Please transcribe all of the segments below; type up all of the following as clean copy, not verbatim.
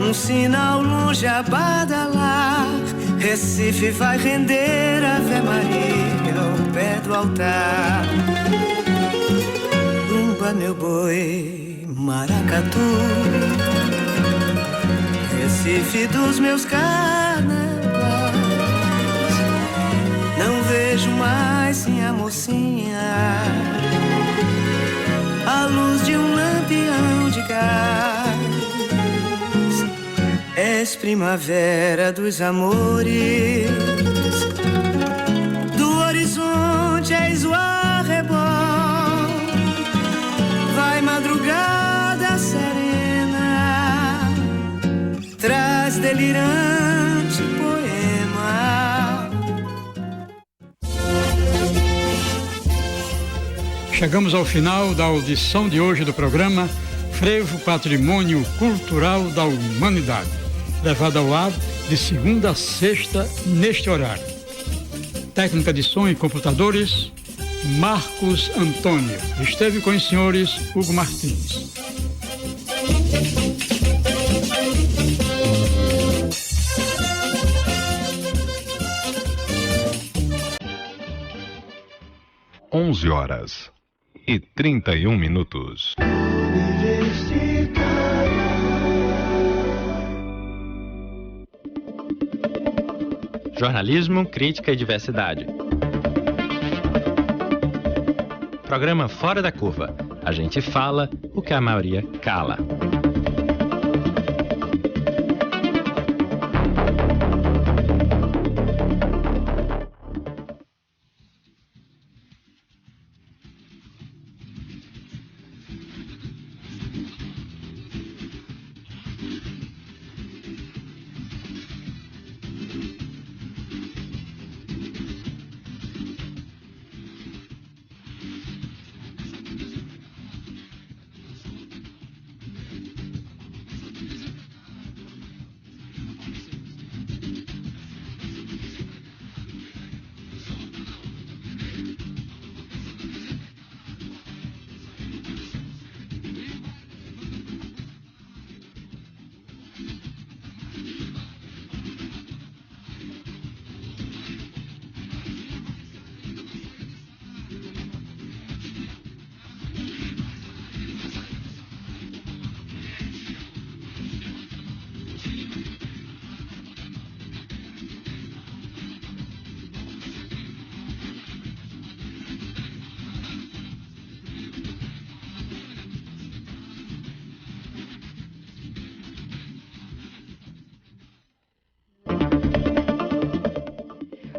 um sinal longe a badalar. Recife vai render Ave Maria ao pé do altar. Bumba meu boi, maracatu, Recife dos meus carnavais. Não vejo mais sim a mocinha, a luz de um lampião de gás. És primavera dos amores, do horizonte és o arrebol. Vai madrugada serena, traz delirante poema. Chegamos ao final da audição de hoje do programa Frevo Patrimônio Cultural da Humanidade, levado ao ar de segunda a sexta neste horário. Técnica de som e computadores, Marcos Antônio. Esteve com os senhores Hugo Martins. (11h31). Jornalismo, crítica e diversidade. Programa Fora da Curva. A gente fala o que a maioria cala.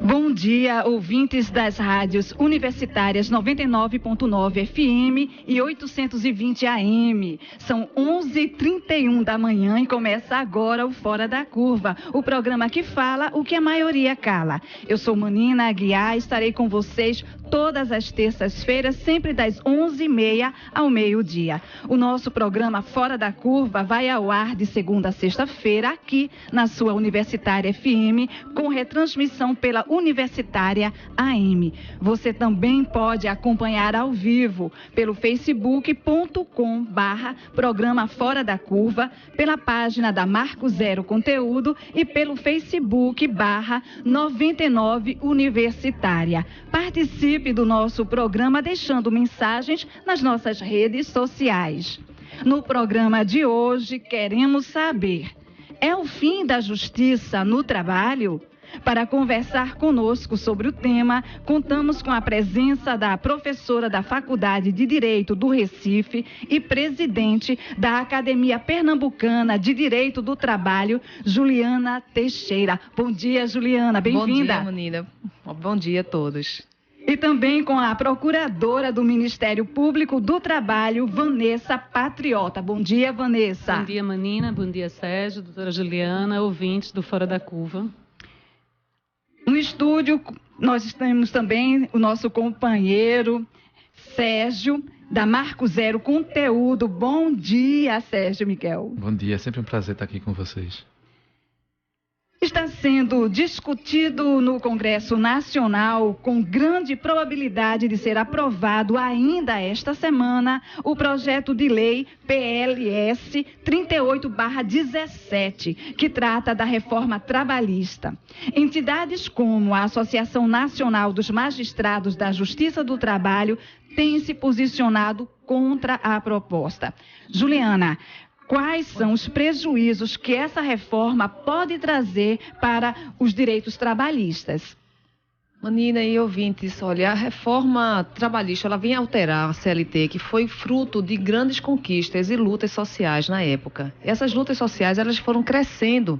Bom dia, ouvintes das rádios universitárias 99.9 FM e 820 AM. São 11h31 da manhã e começa agora o Fora da Curva, o programa que fala o que a maioria cala. Eu sou Manina Aguiar e estarei com vocês todas as terças-feiras, sempre das 11h30 ao meio-dia. O nosso programa Fora da Curva vai ao ar de segunda a sexta-feira aqui na sua Universitária FM, com retransmissão pela Universitária AM. Você também pode acompanhar ao vivo pelo facebook.com/programa Fora da Curva, pela página da Marco Zero Conteúdo e pelo Facebook/99 Universitária. Participe do nosso programa deixando mensagens nas nossas redes sociais. No programa de hoje, queremos saber: é o fim da justiça no trabalho? Para conversar conosco sobre o tema, contamos com a presença da professora da Faculdade de Direito do Recife e presidente da Academia Pernambucana de Direito do Trabalho, Juliana Teixeira. Bom dia, Juliana, bem-vinda. Bom dia, Manina. Bom dia a todos. E também com a procuradora do Ministério Público do Trabalho, Vanessa Patriota. Bom dia, Vanessa. Bom dia, Manina. Bom dia, Sérgio, doutora Juliana, ouvintes do Fora da Curva. No estúdio, nós temos também o nosso companheiro Sérgio, da Marco Zero Conteúdo. Bom dia, Sérgio Miguel. Bom dia, é sempre um prazer estar aqui com vocês. Está sendo discutido no Congresso Nacional, com grande probabilidade de ser aprovado ainda esta semana, o projeto de lei PLS 38/17, que trata da reforma trabalhista. Entidades como a Associação Nacional dos Magistrados da Justiça do Trabalho têm se posicionado contra a proposta. Juliana, quais são os prejuízos que essa reforma pode trazer para os direitos trabalhistas? Manina e ouvintes, olha, a reforma trabalhista, ela vem alterar a CLT, que foi fruto de grandes conquistas e lutas sociais na época. Essas lutas sociais, elas foram crescendo,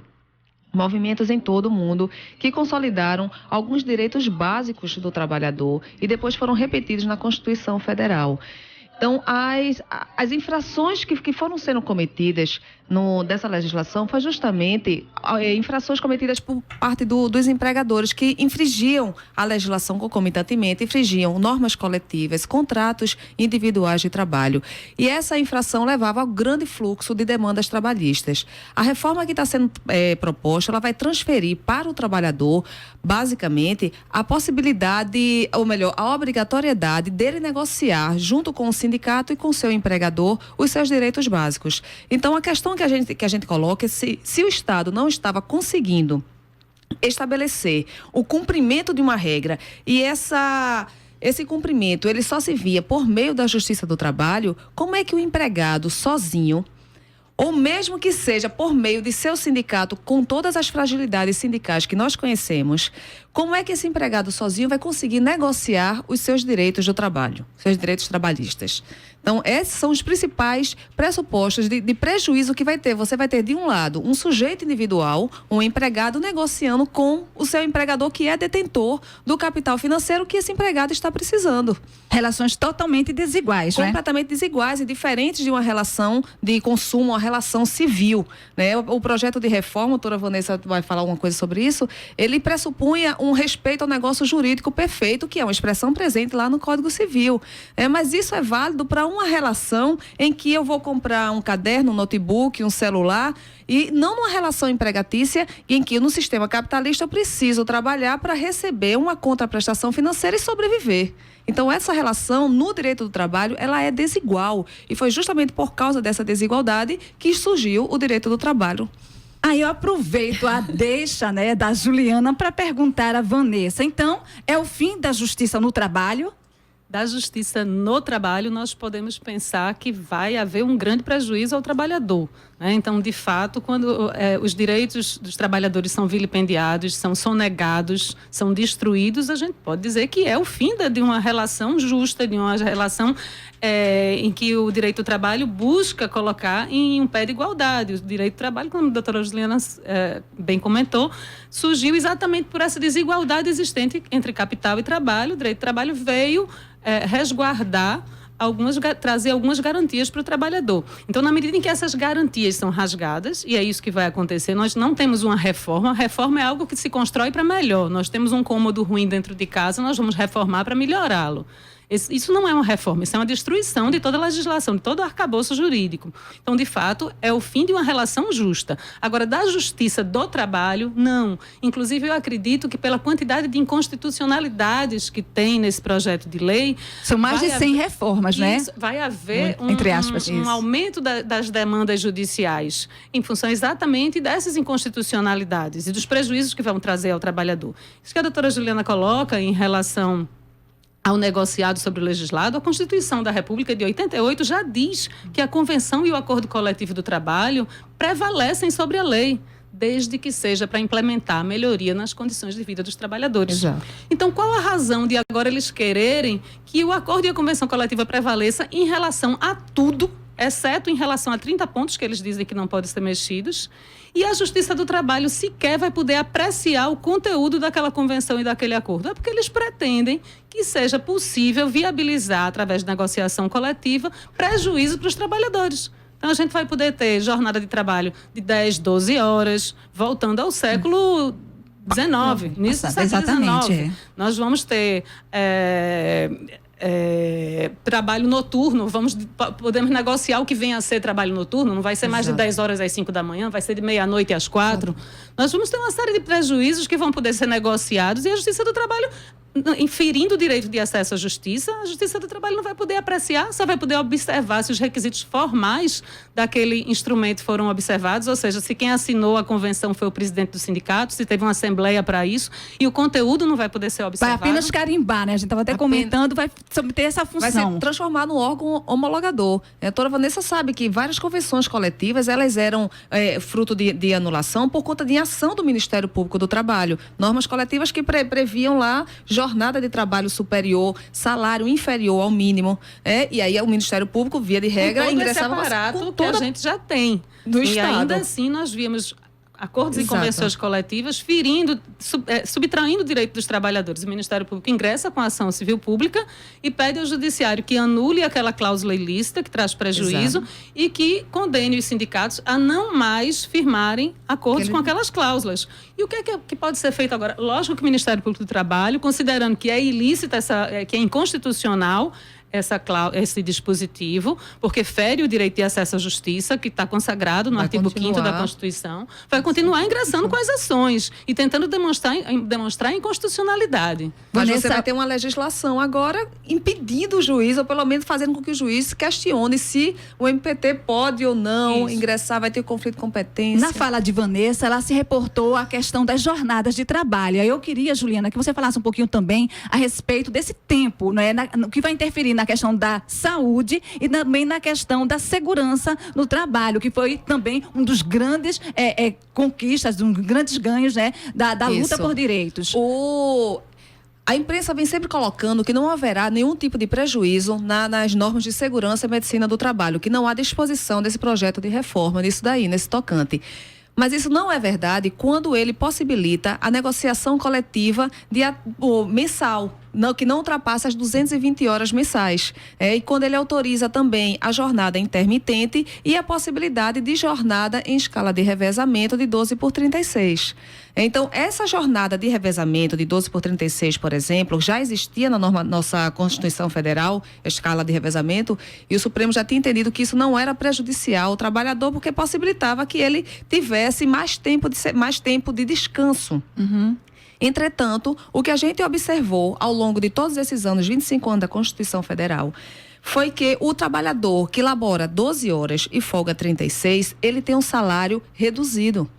movimentos em todo o mundo que consolidaram alguns direitos básicos do trabalhador e depois foram repetidos na Constituição Federal. Então, as infrações que foram sendo cometidas dessa legislação foi justamente infrações cometidas por parte dos empregadores que infringiam a legislação concomitantemente, infringiam normas coletivas, contratos individuais de trabalho. E essa infração levava ao grande fluxo de demandas trabalhistas. A reforma que está sendo proposta, ela vai transferir para o trabalhador, basicamente, a possibilidade, ou melhor, a obrigatoriedade dele negociar junto com o sindicato e com o seu empregador os seus direitos básicos. Então, a questão que a gente coloca é se o Estado não estava conseguindo estabelecer o cumprimento de uma regra e esse cumprimento ele só se via por meio da Justiça do Trabalho, como é que o empregado sozinho, ou mesmo que seja por meio de seu sindicato, com todas as fragilidades sindicais que nós conhecemos, como é que esse empregado sozinho vai conseguir negociar os seus direitos do trabalho, seus direitos trabalhistas? Então, esses são os principais pressupostos de prejuízo que vai ter. Você vai ter, de um lado, um sujeito individual, um empregado, negociando com o seu empregador, que é detentor do capital financeiro que esse empregado está precisando. Relações totalmente desiguais, né? Completamente desiguais e diferentes de uma relação de consumo, uma relação civil, né? O projeto de reforma, a doutora Vanessa vai falar alguma coisa sobre isso, ele pressupunha um respeito ao negócio jurídico perfeito, que é uma expressão presente lá no Código Civil. Mas isso é válido para uma relação em que eu vou comprar um caderno, um notebook, um celular, e não numa relação empregatícia em que no sistema capitalista eu preciso trabalhar para receber uma contraprestação financeira e sobreviver. Então, essa relação no direito do trabalho, ela é desigual. E foi justamente por causa dessa desigualdade que surgiu o direito do trabalho. Aí eu aproveito a deixa, né, da Juliana para perguntar a Vanessa. Então, é o fim da justiça no trabalho? Da justiça no trabalho, nós podemos pensar que vai haver um grande prejuízo ao trabalhador, né? Então, de fato, quando os direitos dos trabalhadores são vilipendiados, são sonegados, são destruídos, a gente pode dizer que é o fim de uma relação justa, de uma relação em que o direito do trabalho busca colocar em um pé de igualdade. O direito do trabalho, como a doutora Juliana bem comentou, surgiu exatamente por essa desigualdade existente entre capital e trabalho. O direito do trabalho veio resguardar trazer algumas garantias para o trabalhador. Então, na medida em que essas garantias são rasgadas, e é isso que vai acontecer, nós não temos uma reforma. A reforma é algo que se constrói para melhor. Nós temos um cômodo ruim dentro de casa, nós vamos reformar para melhorá-lo. Isso não é uma reforma, isso é uma destruição de toda a legislação, de todo o arcabouço jurídico. Então, de fato, é o fim de uma relação justa. Agora, da justiça do trabalho, não. Inclusive, eu acredito que pela quantidade de inconstitucionalidades que tem nesse projeto de lei... São mais de 100 reformas, né? Vai haver entre aspas, um aumento das demandas judiciais em função exatamente dessas inconstitucionalidades e dos prejuízos que vão trazer ao trabalhador. Isso que a doutora Juliana coloca em relação ao negociado sobre o legislado, a Constituição da República de 88 já diz que a Convenção e o Acordo Coletivo do Trabalho prevalecem sobre a lei, desde que seja para implementar a melhoria nas condições de vida dos trabalhadores. Exato. Então, qual a razão de agora eles quererem que o Acordo e a Convenção Coletiva prevaleça em relação a tudo, exceto em relação a 30 pontos que eles dizem que não podem ser mexidos, e a Justiça do Trabalho sequer vai poder apreciar o conteúdo daquela convenção e daquele acordo? É porque eles pretendem que seja possível viabilizar, através de negociação coletiva, prejuízo para os trabalhadores. Então, a gente vai poder ter jornada de trabalho de 10, 12 horas, voltando ao século XIX, início do século XIX. Nós vamos ter trabalho noturno, podemos negociar o que vem a ser trabalho noturno, não vai ser mais de 10 horas às 5 da manhã, vai ser de meia-noite às 4. Nós vamos ter uma série de prejuízos que vão poder ser negociados e a Justiça do Trabalho, inferindo o direito de acesso à justiça, a Justiça do Trabalho não vai poder apreciar, só vai poder observar se os requisitos formais daquele instrumento foram observados, ou seja, se quem assinou a convenção foi o presidente do sindicato, se teve uma assembleia para isso, e o conteúdo não vai poder ser observado. Vai apenas carimbar, né? A gente estava até comentando, vai ter essa função. Vai ser transformado num órgão homologador. A doutora Vanessa sabe que várias convenções coletivas, elas eram fruto de anulação por conta de ação do Ministério Público do Trabalho. Normas coletivas que previam lá jornada de trabalho superior, salário inferior ao mínimo. E aí o Ministério Público, via de regra, ingressava esse aparato com que a gente já tem. Do e Estado. ainda assim nós víamos acordos Exato. e convenções coletivas ferindo, subtraindo o direito dos trabalhadores. O Ministério Público ingressa com a ação civil pública e pede ao Judiciário que anule aquela cláusula ilícita que traz prejuízo. Exato. E que condene os sindicatos a não mais firmarem acordos com aquelas cláusulas. E o que é que pode ser feito agora? Lógico que o Ministério Público do Trabalho, considerando que é ilícita, que é inconstitucional esse dispositivo, porque fere o direito de acesso à justiça, que está consagrado no artigo 5º da Constituição, vai continuar ingressando com as ações e tentando demonstrar a inconstitucionalidade. Mas você vai ter uma legislação agora impedindo o juiz, ou pelo menos fazendo com que o juiz questione se o MPT pode ou não ingressar, vai ter conflito de competência. Na fala de Vanessa, ela se reportou à questão das jornadas de trabalho. Eu queria, Juliana, que você falasse um pouquinho também a respeito desse tempo, né, que vai interferir na questão da saúde e também na questão da segurança no trabalho, que foi também um dos grandes conquistas, um dos grandes ganhos, né, da luta por direitos. A imprensa vem sempre colocando que não haverá nenhum tipo de prejuízo nas normas de segurança e medicina do trabalho, que não há disposição desse projeto de reforma, nisso daí, nesse tocante. Mas isso não é verdade quando ele possibilita a negociação coletiva mensal, que não ultrapassa as 220 horas mensais. E quando ele autoriza também a jornada intermitente e a possibilidade de jornada em escala de revezamento de 12 por 36. Então, essa jornada de revezamento de 12 por 36, por exemplo, já existia na nossa Constituição Federal, a escala de revezamento, e o Supremo já tinha entendido que isso não era prejudicial ao trabalhador, porque possibilitava que ele tivesse mais tempo de descanso. Uhum. Entretanto, o que a gente observou ao longo de todos esses anos, 25 anos da Constituição Federal, foi que o trabalhador que labora 12 horas e folga 36, ele tem um salário reduzido.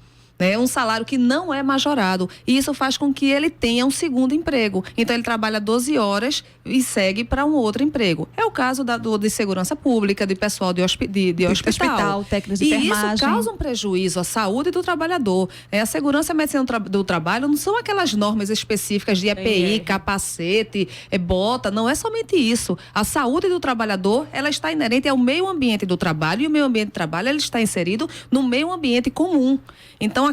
Um salário que não é majorado, e isso faz com que ele tenha um segundo emprego. Então ele trabalha 12 horas e segue para um outro emprego. É o caso de segurança pública, de pessoal de hospital, técnicos de enfermagem. E isso causa um prejuízo à saúde do trabalhador. A segurança e a medicina do trabalho não são aquelas normas específicas de EPI, capacete, bota, não é somente isso. A saúde do trabalhador, ela está inerente ao meio ambiente do trabalho, e o meio ambiente do trabalho, ele está inserido no meio ambiente comum. Então,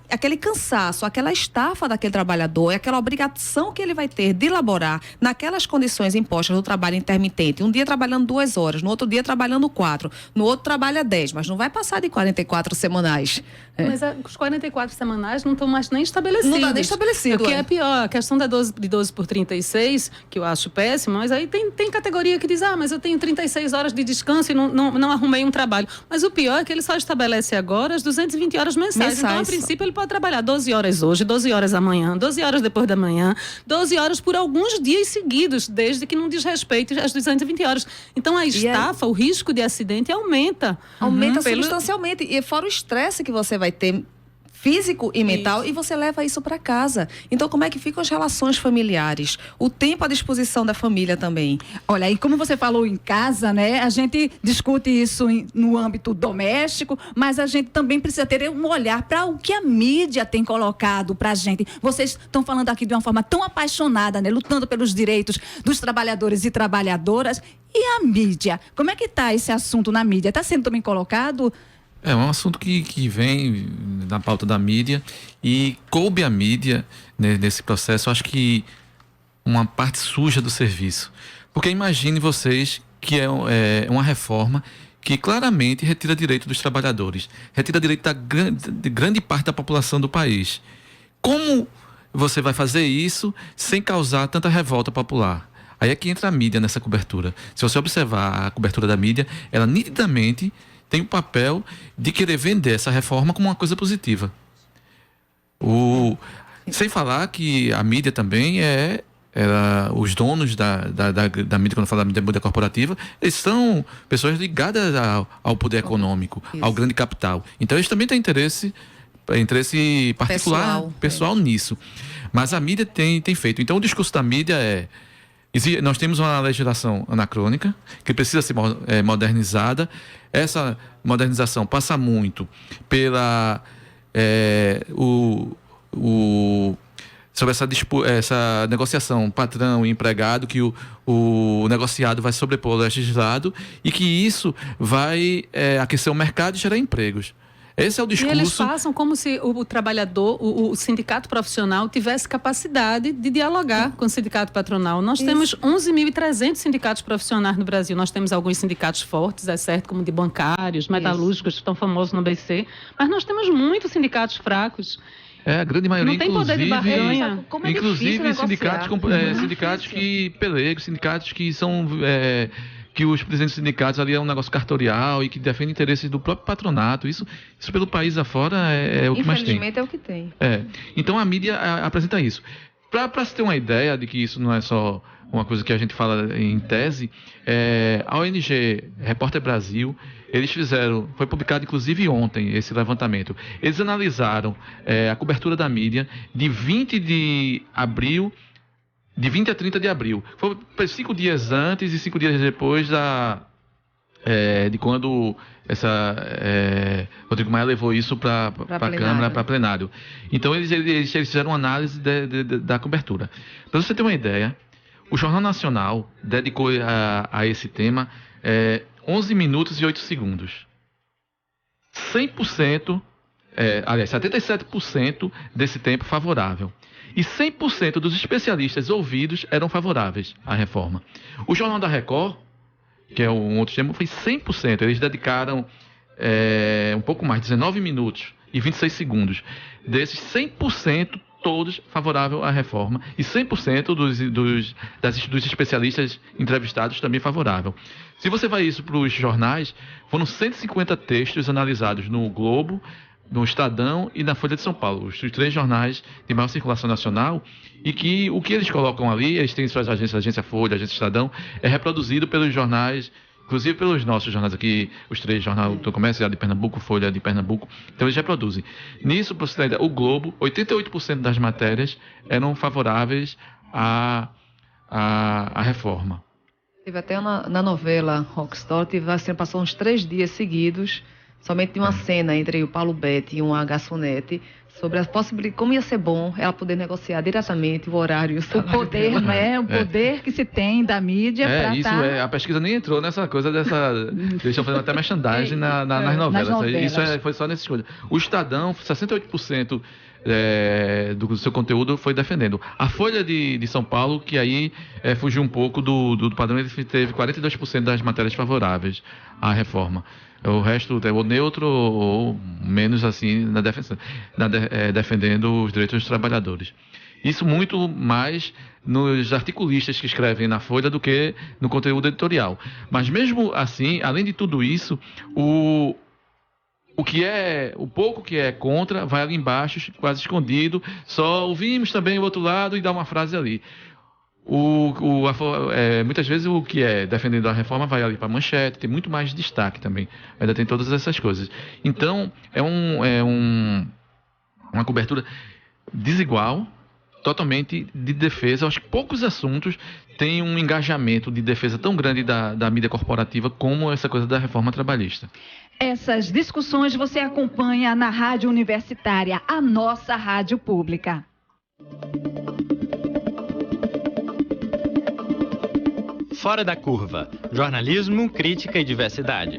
aquele cansaço, aquela estafa daquele trabalhador, aquela obrigação que ele vai ter de laborar naquelas condições impostas do trabalho intermitente, um dia trabalhando 2 horas, no outro dia trabalhando 4, no outro trabalha 10, mas não vai passar de 44 semanais. Mas os 44 semanais não estão mais nem estabelecidos. Não está nem estabelecido. O que é pior, a questão de 12 por 36, que eu acho péssimo, mas aí tem categoria que diz, mas eu tenho 36 horas de descanso e não arrumei um trabalho. Mas o pior é que ele só estabelece agora as 220 horas mensais. Então, a princípio, ele pode trabalhar 12 horas hoje, 12 horas amanhã, 12 horas depois da manhã, 12 horas por alguns dias seguidos, desde que não desrespeite as 220 horas. Então, a estafa, o risco de acidente aumenta. Aumenta substancialmente. E fora o estresse que você vai ter físico e mental, e você leva isso para casa. Então, como é que ficam as relações familiares? O tempo à disposição da família também. Olha, e como você falou em casa, né? A gente discute isso no âmbito doméstico, mas a gente também precisa ter um olhar para o que a mídia tem colocado para a gente. Vocês estão falando aqui de uma forma tão apaixonada, né? Lutando pelos direitos dos trabalhadores e trabalhadoras. E a mídia? Como é que está esse assunto na mídia? Está sendo também colocado? É um assunto que vem na pauta da mídia, e coube a mídia, né, nesse processo, acho que uma parte suja do serviço. Porque imagine vocês que é uma reforma que claramente retira direito dos trabalhadores, retira direito de grande parte da população do país. Como você vai fazer isso sem causar tanta revolta popular? Aí é que entra a mídia nessa cobertura. Se você observar a cobertura da mídia, ela nitidamente tem o papel de querer vender essa reforma como uma coisa positiva. Sem falar que a mídia também os donos da mídia, quando eu falo da mídia corporativa, eles são pessoas ligadas ao poder econômico, ao grande capital. Então eles também têm interesse particular, pessoal nisso. Mas a mídia tem feito. Então o discurso da mídia nós temos uma legislação anacrônica que precisa ser modernizada. Essa modernização passa muito pela sobre essa negociação patrão e empregado, que o negociado vai sobrepor o legislado e que isso vai aquecer o mercado e gerar empregos. Esse é o discurso. E eles passam como se o trabalhador, o sindicato profissional, tivesse capacidade de dialogar com o sindicato patronal. Nós temos 11.300 sindicatos profissionais no Brasil. Nós temos alguns sindicatos fortes, é certo, como de bancários, metalúrgicos, que estão famosos no ABC, mas nós temos muitos sindicatos fracos. A grande maioria, não tem poder de barganha. Inclusive sindicatos que pelegam, sindicatos que são que os presidentes dos sindicatos ali é um negócio cartorial e que defendem interesses do próprio patronato. Isso pelo país afora é o que mais tem. Infelizmente é o que tem. Então a mídia apresenta isso. Para se ter uma ideia de que isso não é só uma coisa que a gente fala em tese, a ONG Repórter Brasil, eles foi publicado inclusive ontem esse levantamento. Eles analisaram a cobertura da mídia de 20 a 30 de abril. Foi 5 dias antes e 5 dias depois de quando Rodrigo Maia levou isso para a Câmara, para plenário. Então eles fizeram uma análise da cobertura. Para você ter uma ideia, o Jornal Nacional dedicou a esse tema 11 minutos e 8 segundos. 100%, 77% desse tempo favorável. E 100% dos especialistas ouvidos eram favoráveis à reforma. O Jornal da Record, que é um outro tema, foi 100%. Eles dedicaram um pouco mais, 19 minutos e 26 segundos. Desses 100%, todos favoráveis à reforma. E 100% dos especialistas entrevistados também favorável. Se você vai isso para os jornais, foram 150 textos analisados no Globo, no Estadão e na Folha de São Paulo, os 3 jornais de maior circulação nacional, e que o que eles colocam ali, eles têm suas agências, Agência Folha, Agência Estadão, é reproduzido pelos jornais, inclusive pelos nossos jornais aqui, os 3 jornais do Comércio, de Pernambuco, Folha de Pernambuco, então eles reproduzem. Nisso, para você ter ideia, o Globo, 88% das matérias eram favoráveis à reforma. Teve até na novela Rockstar, passou uns 3 dias seguidos, somente de uma cena entre o Paulo Betti e uma garçonete, sobre a possibilidade, como ia ser bom ela poder negociar diretamente o horário. O poder, o poder que se tem da mídia para a pesquisa nem entrou nessa coisa dessa... Eles estão fazendo até merchandising nas novelas. Isso foi só nessa escolha. O Estadão, 68% do seu conteúdo foi defendendo. A Folha de São Paulo, que aí fugiu um pouco do padrão, ele teve 42% das matérias favoráveis à reforma. O resto é ou neutro ou menos assim defendendo os direitos dos trabalhadores. Isso muito mais nos articulistas que escrevem na Folha do que no conteúdo editorial. Mas mesmo assim, além de tudo isso, o pouco que é contra vai ali embaixo, quase escondido, só ouvimos também o outro lado e dá uma frase ali. Muitas vezes o que é defendendo a reforma vai ali para a manchete, tem muito mais destaque também, ainda tem todas essas coisas. Então, uma cobertura desigual, totalmente de defesa. Eu acho que poucos assuntos têm um engajamento de defesa tão grande da mídia corporativa como essa coisa da reforma trabalhista. Essas discussões você acompanha na Rádio Universitária, a nossa rádio pública. Fora da Curva. Jornalismo, crítica e diversidade.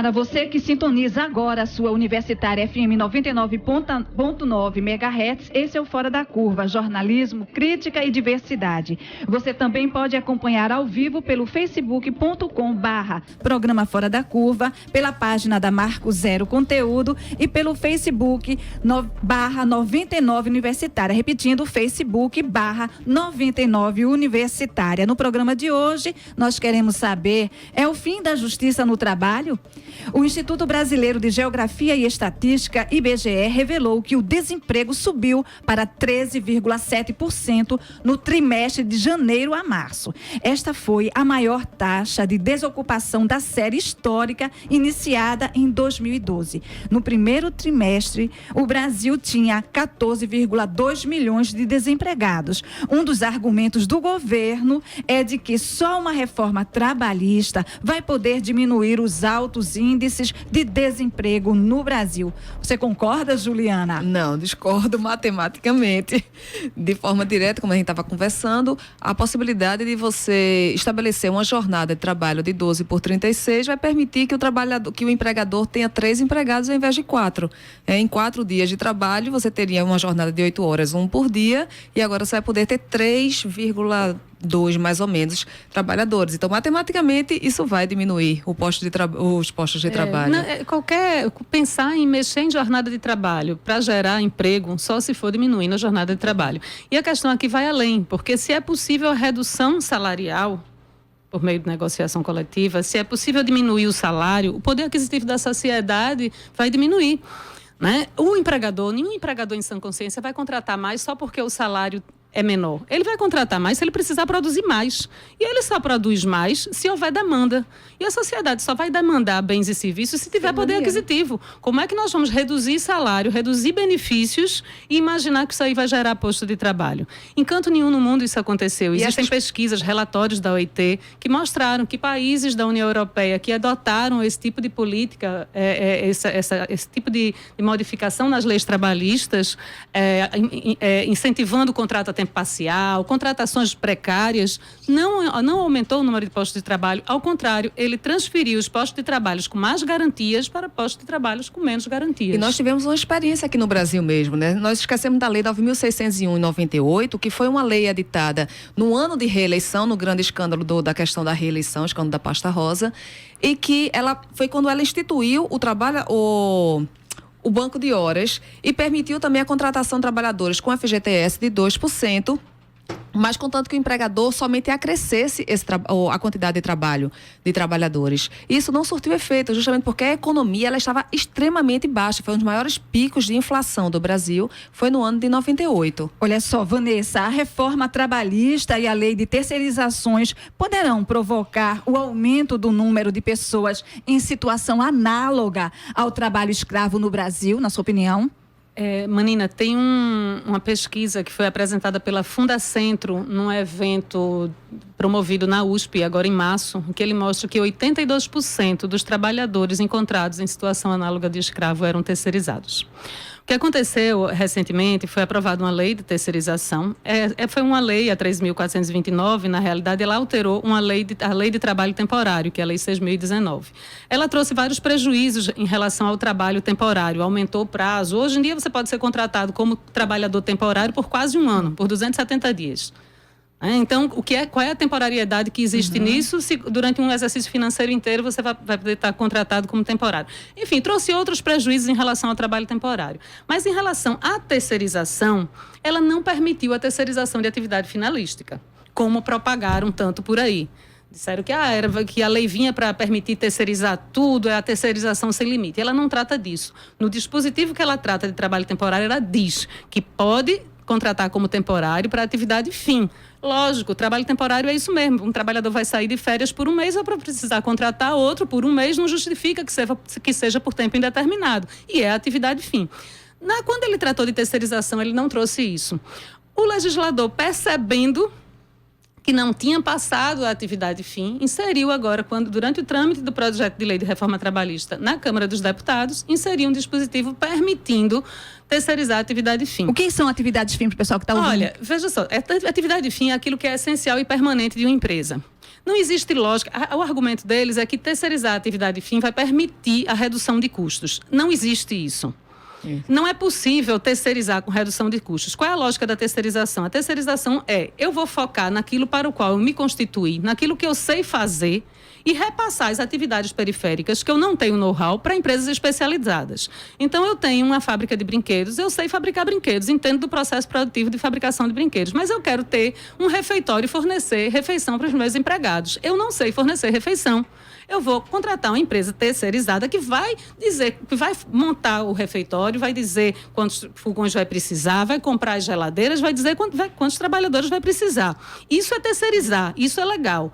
Para você que sintoniza agora a sua Universitária FM 99.9 MHz, esse é o Fora da Curva, jornalismo, crítica e diversidade. Você também pode acompanhar ao vivo pelo facebook.com/programa Fora da Curva, pela página da Marco Zero Conteúdo e pelo Facebook /99 Universitária, repetindo, Facebook /99 Universitária. No programa de hoje, nós queremos saber, é o fim da justiça no trabalho? O Instituto Brasileiro de Geografia e Estatística, IBGE, revelou que o desemprego subiu para 13,7% no trimestre de janeiro a março. Esta foi a maior taxa de desocupação da série histórica iniciada em 2012. No primeiro trimestre, o Brasil tinha 14,2 milhões de desempregados. Um dos argumentos do governo é de que só uma reforma trabalhista vai poder diminuir os altos índices de desemprego no Brasil. Você concorda, Juliana? Não, discordo matematicamente. De forma direta, como a gente estava conversando, a possibilidade de você estabelecer uma jornada de trabalho de 12 por 36 vai permitir que o empregador tenha 3 empregados ao invés de 4. Em 4 dias de trabalho, você teria uma jornada de 8 horas, 1 por dia, e agora você vai poder ter 3,2 mais ou menos trabalhadores. Então, matematicamente, isso vai diminuir os postos de trabalho. Pensar em mexer em jornada de trabalho para gerar emprego, só se for diminuindo a jornada de trabalho. E a questão aqui vai além, porque se é possível a redução salarial por meio de negociação coletiva, se é possível diminuir o salário, o poder aquisitivo da sociedade vai diminuir, né? Nenhum empregador em sã consciência vai contratar mais só porque o salário é menor. Ele vai contratar mais se ele precisar produzir mais. E ele só produz mais se houver demanda. E a sociedade só vai demandar bens e serviços se tiver poder aquisitivo. Como é que nós vamos reduzir salário, reduzir benefícios e imaginar que isso aí vai gerar posto de trabalho? Em canto nenhum no mundo isso aconteceu. Existem pesquisas, relatórios da OIT, que mostraram que países da União Europeia que adotaram esse tipo de política, esse tipo de modificação nas leis trabalhistas, incentivando o contrato a tempo parcial, contratações precárias, não aumentou o número de postos de trabalho, ao contrário, ele transferiu os postos de trabalho com mais garantias para postos de trabalho com menos garantias. E nós tivemos uma experiência aqui no Brasil mesmo, né? Nós esquecemos da lei 9.601 em 98, que foi uma lei editada no ano de reeleição, no grande escândalo da questão da reeleição, escândalo da pasta rosa, e que foi quando ela instituiu o banco de horas e permitiu também a contratação de trabalhadores com FGTS de 2%, mas contanto que o empregador somente acrescesse a quantidade de trabalho de trabalhadores. Isso não surtiu efeito, justamente porque a economia ela estava extremamente baixa. Foi um dos maiores picos de inflação do Brasil, foi no ano de 98. Olha só, Vanessa, a reforma trabalhista e a lei de terceirizações poderão provocar o aumento do número de pessoas em situação análoga ao trabalho escravo no Brasil, na sua opinião? Manina, tem uma pesquisa que foi apresentada pela Fundacentro num evento promovido na USP, agora em março, que ele mostra que 82% dos trabalhadores encontrados em situação análoga de escravo eram terceirizados. O que aconteceu recentemente foi aprovada uma lei de terceirização. Foi uma lei, a 3.429, na realidade, ela alterou a lei de trabalho temporário, que é a lei 6.019. Ela trouxe vários prejuízos em relação ao trabalho temporário, aumentou o prazo. Hoje em dia você pode ser contratado como trabalhador temporário por quase um ano, por 270 dias. Então, qual é a temporariedade que existe nisso? Se durante um exercício financeiro inteiro você vai poder estar contratado como temporário. Enfim, trouxe outros prejuízos em relação ao trabalho temporário. Mas em relação à terceirização, ela não permitiu a terceirização de atividade finalística, como propagaram tanto por aí. Disseram que a lei vinha para permitir terceirizar tudo, é a terceirização sem limite. Ela não trata disso. No dispositivo que ela trata de trabalho temporário, ela diz que pode contratar como temporário para atividade fim. Lógico, o trabalho temporário é isso mesmo. Um trabalhador vai sair de férias por um mês ou para precisar contratar outro por um mês, não justifica que seja por tempo indeterminado. E é a atividade fim. Quando ele tratou de terceirização, ele não trouxe isso. O legislador, percebendo que não tinha passado a atividade fim, inseriu agora, durante o trâmite do projeto de lei de reforma trabalhista na Câmara dos Deputados, inseriu um dispositivo permitindo terceirizar a atividade fim. O que são atividades fim para o pessoal que está ouvindo? Olha, veja só, atividade fim é aquilo que é essencial e permanente de uma empresa. Não existe lógica. O argumento deles é que terceirizar a atividade fim vai permitir a redução de custos. Não existe isso. Não é possível terceirizar com redução de custos. Qual é a lógica da terceirização? A terceirização eu vou focar naquilo para o qual eu me constituí, naquilo que eu sei fazer, e repassar as atividades periféricas que eu não tenho know-how para empresas especializadas. Então, eu tenho uma fábrica de brinquedos, eu sei fabricar brinquedos, entendo do processo produtivo de fabricação de brinquedos, mas eu quero ter um refeitório e fornecer refeição para os meus empregados. Eu não sei fornecer refeição. Eu vou contratar uma empresa terceirizada que vai dizer, que vai montar o refeitório, vai dizer quantos fogões vai precisar, vai comprar as geladeiras, vai dizer quantos trabalhadores vai precisar. Isso é terceirizar, isso é legal.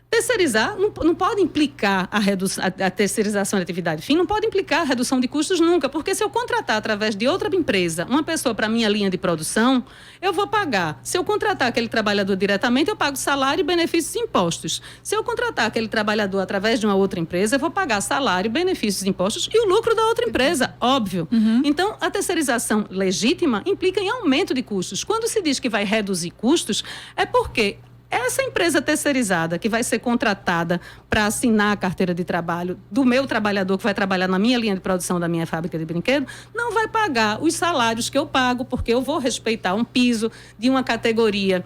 Terceirizar não pode implicar a terceirização da atividade fim, não pode implicar a redução de custos nunca, porque se eu contratar através de outra empresa uma pessoa para a minha linha de produção, eu vou pagar. Se eu contratar aquele trabalhador diretamente, eu pago salário, benefícios e impostos. Se eu contratar aquele trabalhador através de uma outra empresa, eu vou pagar salário, benefícios e impostos e o lucro da outra empresa, óbvio. Então, a terceirização legítima implica em aumento de custos. Quando se diz que vai reduzir custos, é porque essa empresa terceirizada que vai ser contratada para assinar a carteira de trabalho do meu trabalhador que vai trabalhar na minha linha de produção da minha fábrica de brinquedo, não vai pagar os salários que eu pago, porque eu vou respeitar um piso de uma categoria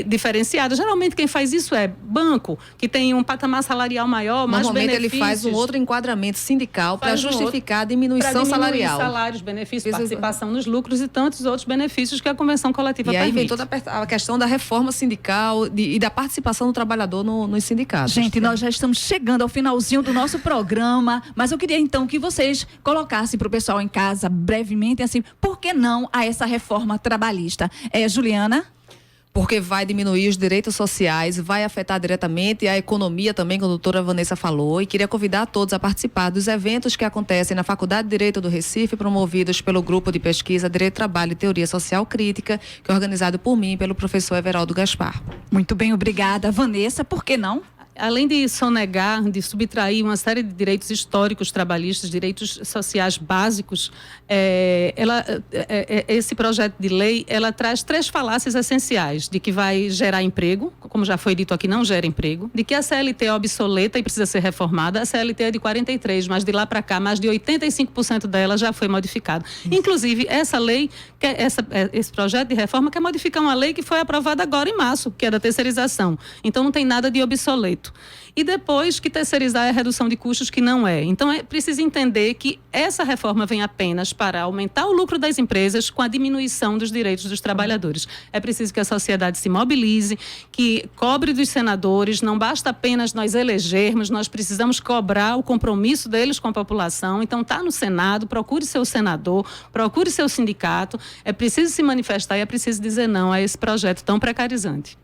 diferenciada. Geralmente quem faz isso é banco, que tem um patamar salarial maior, mais benefícios. Normalmente ele faz um outro enquadramento sindical para justificar a diminuição salarial. Salários, benefícios, participação nos lucros e tantos outros benefícios que a convenção coletiva permite. E aí vem toda a questão da reforma sindical e da participação do trabalhador nos sindicatos. Gente, nós já estamos chegando ao finalzinho do nosso programa, mas eu queria então que vocês colocassem para o pessoal em casa brevemente, assim, por que não a essa reforma trabalhista? Juliana? Porque vai diminuir os direitos sociais, vai afetar diretamente a economia também, como a doutora Vanessa falou, e queria convidar todos a participar dos eventos que acontecem na Faculdade de Direito do Recife, promovidos pelo Grupo de Pesquisa Direito, Trabalho e Teoria Social Crítica, que é organizado por mim e pelo professor Everaldo Gaspar. Muito bem, obrigada. Vanessa, por que não? Além de sonegar, de subtrair uma série de direitos históricos trabalhistas, direitos sociais básicos, esse projeto de lei, ela traz 3 falácias essenciais: de que vai gerar emprego, como já foi dito aqui, não gera emprego; de que a CLT é obsoleta e precisa ser reformada. A CLT é de 43, mas de lá para cá, mais de 85% dela já foi modificada. Inclusive, essa lei, esse projeto de reforma quer modificar uma lei que foi aprovada agora em março, que é da terceirização. Então, não tem nada de obsoleto. E depois que terceirizar é a redução de custos, que não é. Então, é preciso entender que essa reforma vem apenas para aumentar o lucro das empresas com a diminuição dos direitos dos trabalhadores. É preciso que a sociedade se mobilize, que cobre dos senadores. Não basta apenas nós elegermos, nós precisamos cobrar o compromisso deles com a população. Então, está no Senado, procure seu senador, procure seu sindicato. É preciso se manifestar e é preciso dizer não a esse projeto tão precarizante.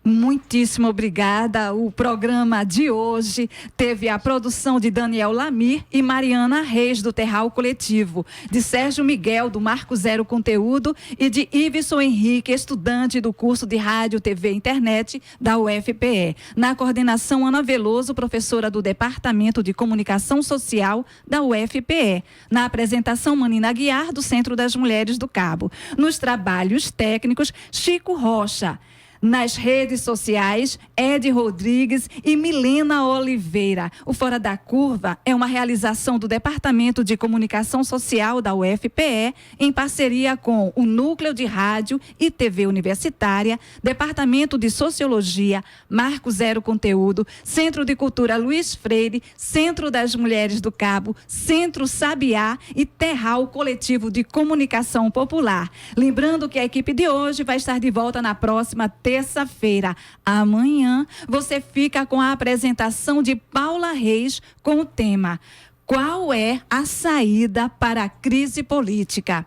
Muitíssimo obrigada. O programa de hoje teve a produção de Daniel Lamir e Mariana Reis, do Terral Coletivo, de Sérgio Miguel, do Marco Zero Conteúdo, e de Iveson Henrique, estudante do curso de Rádio, TV e Internet da UFPE. Na coordenação, Ana Veloso, professora do Departamento de Comunicação Social da UFPE. Na apresentação, Manina Aguiar, do Centro das Mulheres do Cabo. Nos trabalhos técnicos, Chico Rocha. Nas redes sociais, Ed Rodrigues e Milena Oliveira. O Fora da Curva é uma realização do Departamento de Comunicação Social da UFPE, em parceria com o Núcleo de Rádio e TV Universitária, Departamento de Sociologia, Marco Zero Conteúdo, Centro de Cultura Luiz Freire, Centro das Mulheres do Cabo, Centro Sabiá e Terral Coletivo de Comunicação Popular. Lembrando que a equipe de hoje vai estar de volta na próxima terça-feira. Amanhã você fica com a apresentação de Paula Reis com o tema: qual é a saída para a crise política?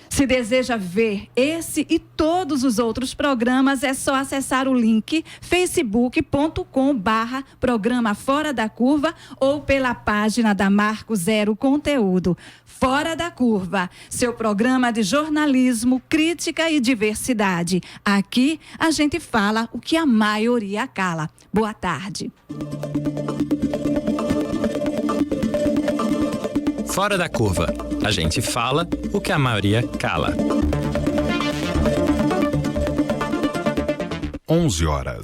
Se deseja ver esse e todos os outros programas, é só acessar o link facebook.com/programa Fora da Curva ou pela página da Marco Zero Conteúdo. Fora da Curva, seu programa de jornalismo, crítica e diversidade. Aqui a gente fala o que a maioria cala. Boa tarde. Fora da Curva. A gente fala o que a maioria cala. 11 horas.